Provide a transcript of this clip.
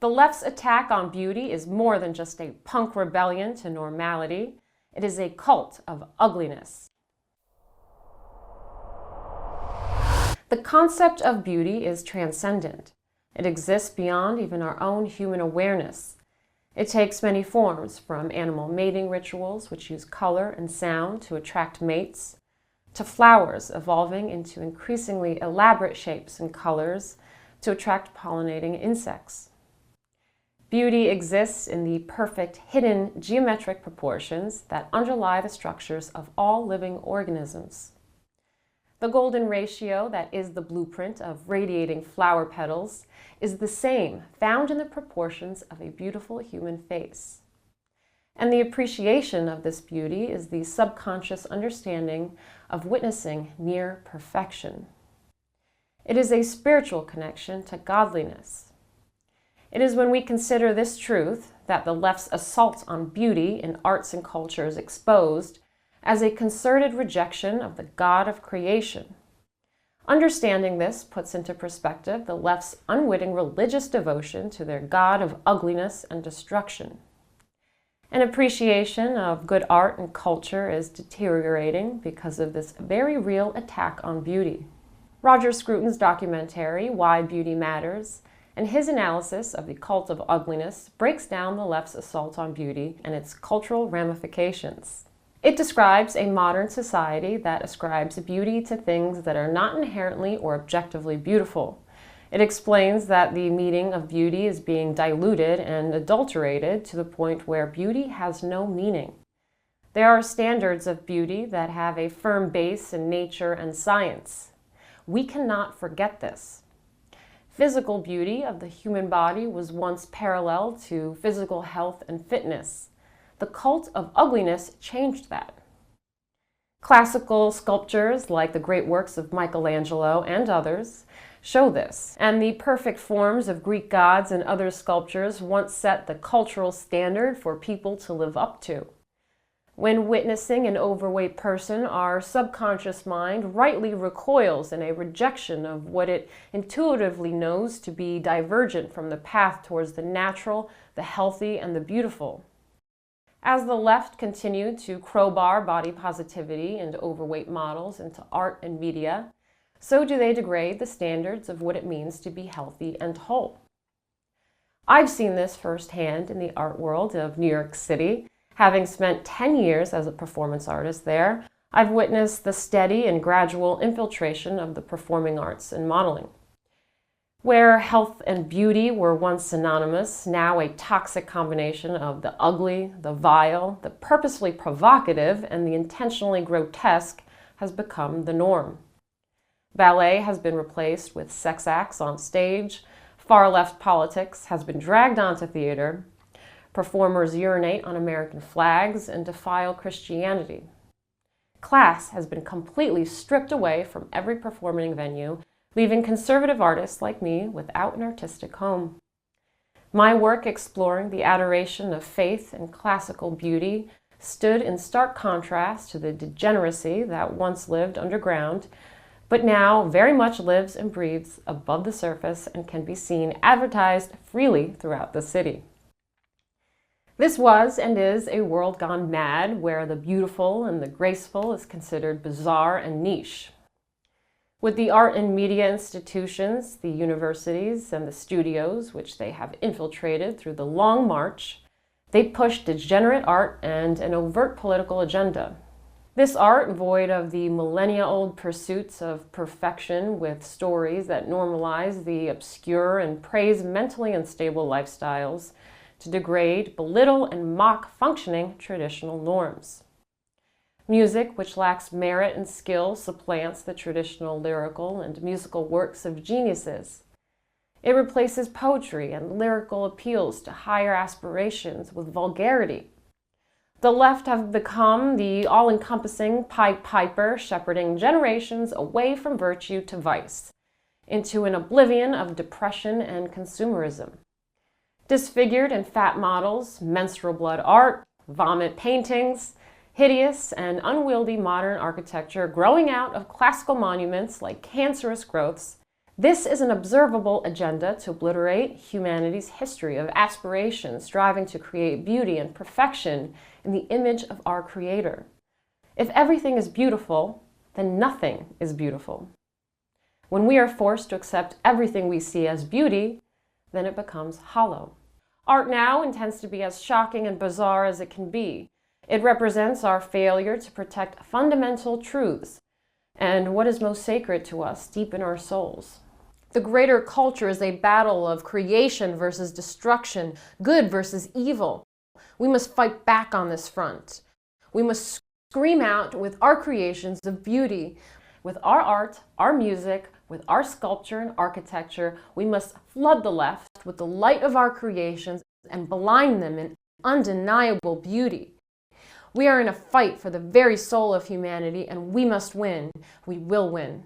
The left's attack on beauty is more than just a punk rebellion to normality. It is a cult of ugliness. The concept of beauty is transcendent. It exists beyond even our own human awareness. It takes many forms, from animal mating rituals, which use color and sound to attract mates, to flowers evolving into increasingly elaborate shapes and colors to attract pollinating insects. Beauty exists in the perfect, hidden geometric proportions that underlie the structures of all living organisms. The golden ratio that is the blueprint of radiating flower petals is the same found in the proportions of a beautiful human face. And the appreciation of this beauty is the subconscious understanding of witnessing near perfection. It is a spiritual connection to godliness. It is when we consider this truth that the left's assault on beauty in arts and culture is exposed as a concerted rejection of the God of creation. Understanding this puts into perspective the left's unwitting religious devotion to their God of ugliness and destruction. An appreciation of good art and culture is deteriorating because of this very real attack on beauty. Roger Scruton's documentary, Why Beauty Matters, and his analysis of the cult of ugliness breaks down the left's assault on beauty and its cultural ramifications. It describes a modern society that ascribes beauty to things that are not inherently or objectively beautiful. It explains that the meaning of beauty is being diluted and adulterated to the point where beauty has no meaning. There are standards of beauty that have a firm base in nature and science. We cannot forget this. Physical beauty of the human body was once parallel to physical health and fitness. The cult of ugliness changed that. Classical sculptures, like the great works of Michelangelo and others, show this, and the perfect forms of Greek gods and other sculptures once set the cultural standard for people to live up to. When witnessing an overweight person, our subconscious mind rightly recoils in a rejection of what it intuitively knows to be divergent from the path towards the natural, the healthy, and the beautiful. As the left continued to crowbar body positivity and overweight models into art and media, so do they degrade the standards of what it means to be healthy and whole. I've seen this firsthand in the art world of New York City. Having spent 10 years as a performance artist there, I've witnessed the steady and gradual infiltration of the performing arts and modeling. Where health and beauty were once synonymous, now a toxic combination of the ugly, the vile, the purposefully provocative, and the intentionally grotesque has become the norm. Ballet has been replaced with sex acts on stage, far-left politics has been dragged onto theater, performers urinate on American flags and defile Christianity. Class has been completely stripped away from every performing venue, leaving conservative artists like me without an artistic home. My work exploring the adoration of faith and classical beauty stood in stark contrast to the degeneracy that once lived underground, but now very much lives and breathes above the surface and can be seen advertised freely throughout the city. This was and is a world gone mad where the beautiful and the graceful is considered bizarre and niche. With the art and media institutions, the universities, and the studios, which they have infiltrated through the long march, they push degenerate art and an overt political agenda. This art, void of the millennia-old pursuits of perfection with stories that normalize the obscure and praise mentally unstable lifestyles, to degrade, belittle, and mock functioning traditional norms. Music, which lacks merit and skill, supplants the traditional lyrical and musical works of geniuses. It replaces poetry and lyrical appeals to higher aspirations with vulgarity. The left have become the all-encompassing Pied Piper, shepherding generations away from virtue to vice, into an oblivion of depression and consumerism. Disfigured and fat models, menstrual blood art, vomit paintings, hideous and unwieldy modern architecture growing out of classical monuments like cancerous growths, This is an observable agenda to obliterate humanity's history of aspiration, striving to create beauty and perfection in the image of our Creator. If everything is beautiful, then nothing is beautiful. When we are forced to accept everything we see as beauty, then it becomes hollow. Art now intends to be as shocking and bizarre as it can be. It represents our failure to protect fundamental truths and what is most sacred to us deep in our souls. The greater culture is a battle of creation versus destruction, good versus evil. We must fight back on this front. We must scream out with our creations of beauty. With our art, our music, with our sculpture and architecture, we must flood the left with the light of our creations and blind them in undeniable beauty. We are in a fight for the very soul of humanity, and we must win. We will win.